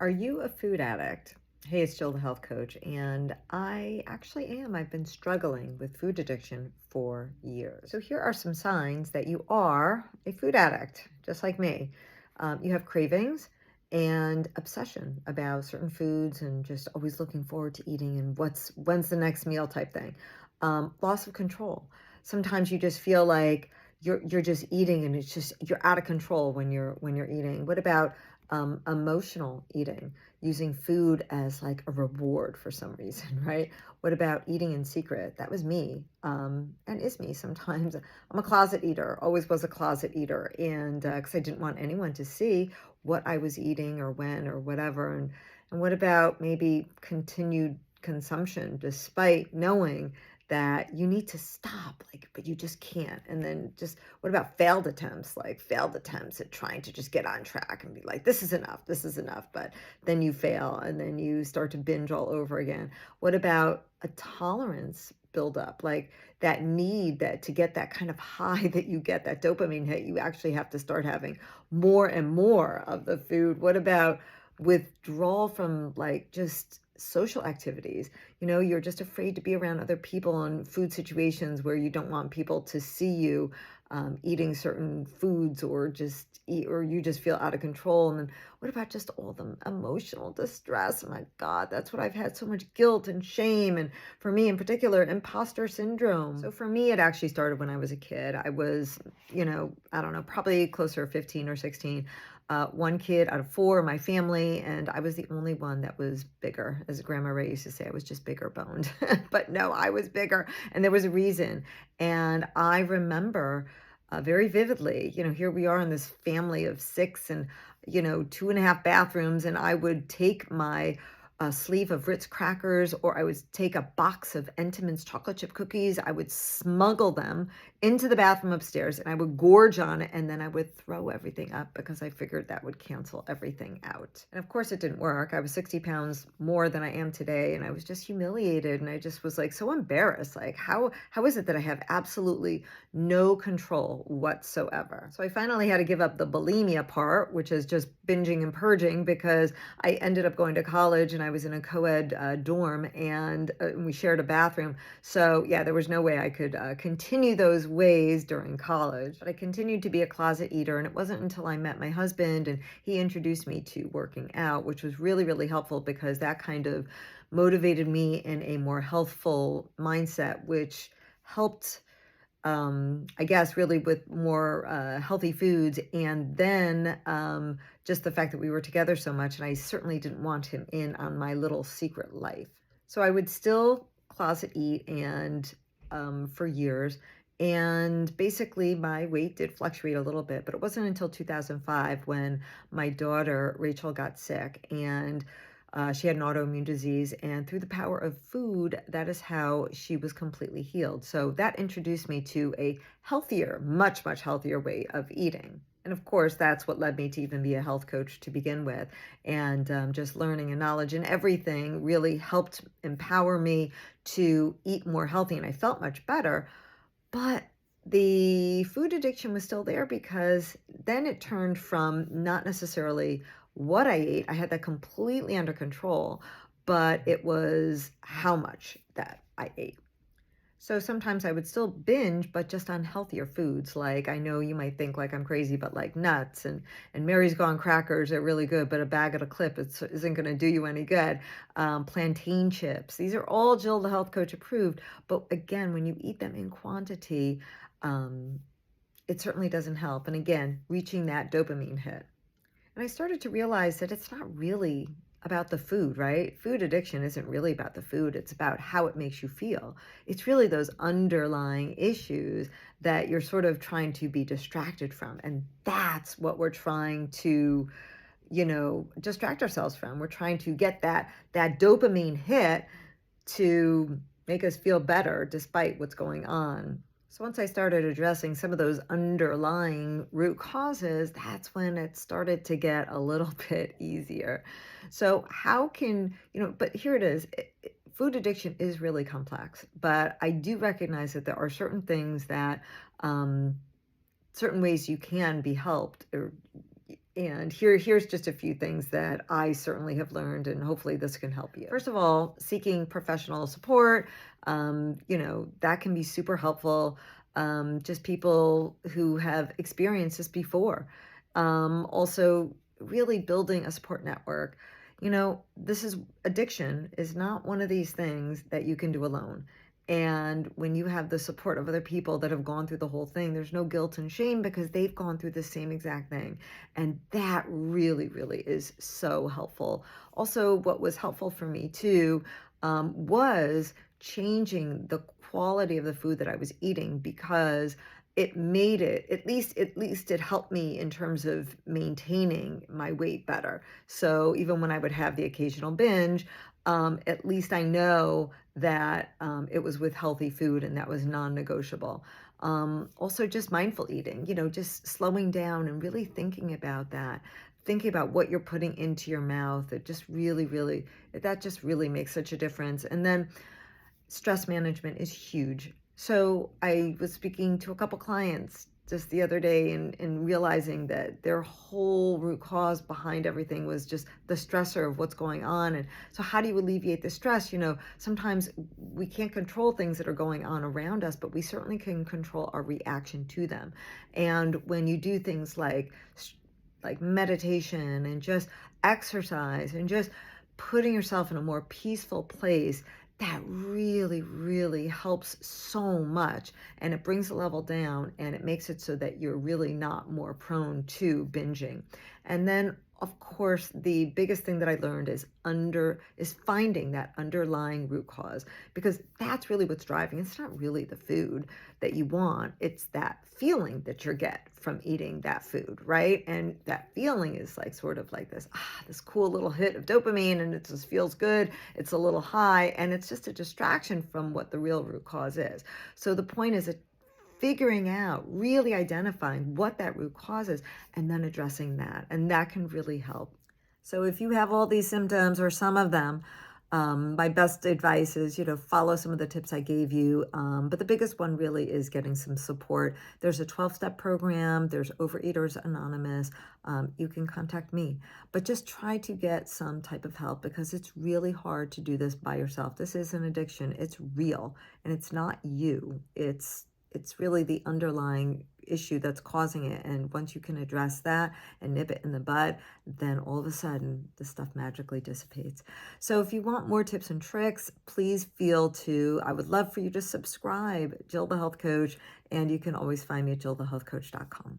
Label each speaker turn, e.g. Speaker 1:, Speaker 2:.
Speaker 1: Are you a food addict? Hey, it's Jill, the health coach, and I actually am. I've been struggling with food addiction for years. So, here are some signs that you are a food addict, just like me. You have cravings and obsession about certain foods and just always looking forward to eating and when's the next meal type thing. Loss of control. Sometimes you just feel like you're just eating and it's just you're out of control when you're eating. What about emotional eating, using food as like a reward for some reason, right? What about eating in secret? That was me, and is me sometimes. I'm a closet eater, always was a closet eater, and because I didn't want anyone to see what I was eating or when or whatever. And what about maybe continued consumption despite knowing that you need to stop, like, but you just can't. And then just what about failed attempts, like failed attempts at trying to just get on track and be like, this is enough, but then you fail and then you start to binge all over again. What about a tolerance buildup, like that need that to get that kind of high that you get, that dopamine hit, you actually have to start having more and more of the food? What about withdrawal from like just social activities? You're just afraid to be around other people in food situations where you don't want people to see you eating certain foods, or just eat, or you just feel out of control. And then what about just all the emotional distress? Oh my God, that's what I've had, so much guilt and shame. And for me in particular, imposter syndrome. So for me, it actually started when I was a kid. I was, I don't know, probably closer to 15 or 16. One kid out of four in my family, and I was the only one that was bigger. As Grandma Ray used to say, I was just bigger boned. But no, I was bigger, and there was a reason. And I remember very vividly, here we are in this family of six, and, two and a half bathrooms, and I would take my sleeve of Ritz crackers, or I would take a box of Entenmann's chocolate chip cookies. I would smuggle them into the bathroom upstairs, and I would gorge on it, and then I would throw everything up because I figured that would cancel everything out. And of course, it didn't work. I was 60 pounds more than I am today, and I was just humiliated, and I just was like so embarrassed. Like, how is it that I have absolutely no control whatsoever? So I finally had to give up the bulimia part, which is just binging and purging, because I ended up going to college and I was in a co-ed dorm, and we shared a bathroom. So yeah, there was no way I could continue those ways during college. But I continued to be a closet eater, and it wasn't until I met my husband and he introduced me to working out, which was really, really helpful, because that kind of motivated me in a more healthful mindset, which helped, I guess, really with more healthy foods. And then just the fact that we were together so much, and I certainly didn't want him in on my little secret life. So I would still closet eat, and for years. And basically, my weight did fluctuate a little bit, but it wasn't until 2005 when my daughter, Rachel, got sick, and she had an autoimmune disease, and through the power of food, that is how she was completely healed. So that introduced me to a healthier, much, much healthier way of eating. And of course, that's what led me to even be a health coach to begin with. And just learning and knowledge and everything really helped empower me to eat more healthy. And I felt much better. But the food addiction was still there, because then it turned from not necessarily what I ate. I had that completely under control, but it was how much that I ate. So sometimes I would still binge, but just on healthier foods. Like, I know you might think like I'm crazy, but like nuts and Mary's Gone crackers are really good, but a bag at a clip isn't going to do you any good. Plantain chips, these are all Jill the health coach approved. But again, when you eat them in quantity, um, it certainly doesn't help. And again, reaching that dopamine hit. And I started to realize that it's not really about the food, right? Food addiction isn't really about the food. It's about how it makes you feel. It's really those underlying issues that you're sort of trying to be distracted from. And that's what we're trying to, distract ourselves from. We're trying to get that dopamine hit to make us feel better despite what's going on. So once I started addressing some of those underlying root causes, that's when it started to get a little bit easier. So how can, but here it is. Food addiction is really complex, but I do recognize that there are certain things that, certain ways you can be helped, or And here's just a few things that I certainly have learned, and hopefully this can help you. First of all, seeking professional support, that can be super helpful. Just people who have experienced this before. Also, really building a support network. This is addiction is not one of these things that you can do alone. And when you have the support of other people that have gone through the whole thing, there's no guilt and shame because they've gone through the same exact thing. And that really, really is so helpful. Also, what was helpful for me too was changing the quality of the food that I was eating because it made it at least it helped me in terms of maintaining my weight better. So even when I would have the occasional binge, at least I know that it was with healthy food and that was non-negotiable. Also, just mindful eating, just slowing down and really thinking about that, thinking about what you're putting into your mouth. It just really, really, that just really makes such a difference. And then stress management is huge. So I was speaking to a couple clients just the other day and realizing that their whole root cause behind everything was just the stressor of what's going on. And so how do you alleviate the stress? Sometimes we can't control things that are going on around us, but we certainly can control our reaction to them. And when you do things like meditation and just exercise and just putting yourself in a more peaceful place, that really, really helps so much. And it brings the level down and it makes it so that you're really not more prone to binging. And then of course, the biggest thing that I learned is finding that underlying root cause, because that's really what's driving. It's not really the food that you want. It's that feeling that you get from eating that food, right? And that feeling is like sort of like this cool little hit of dopamine, and it just feels good. It's a little high, and it's just a distraction from what the real root cause is. So the point is that figuring out, really identifying what that root cause is, and then addressing that. And that can really help. So if you have all these symptoms or some of them, my best advice is, follow some of the tips I gave you. But the biggest one really is getting some support. There's a 12-step program. There's Overeaters Anonymous. You can contact me. But just try to get some type of help because it's really hard to do this by yourself. This is an addiction. It's real. And it's not you. It's really the underlying issue that's causing it. And once you can address that and nip it in the bud, then all of a sudden the stuff magically dissipates. So if you want more tips and tricks, please I would love for you to subscribe, Jill the Health Coach, and you can always find me at jillthehealthcoach.com.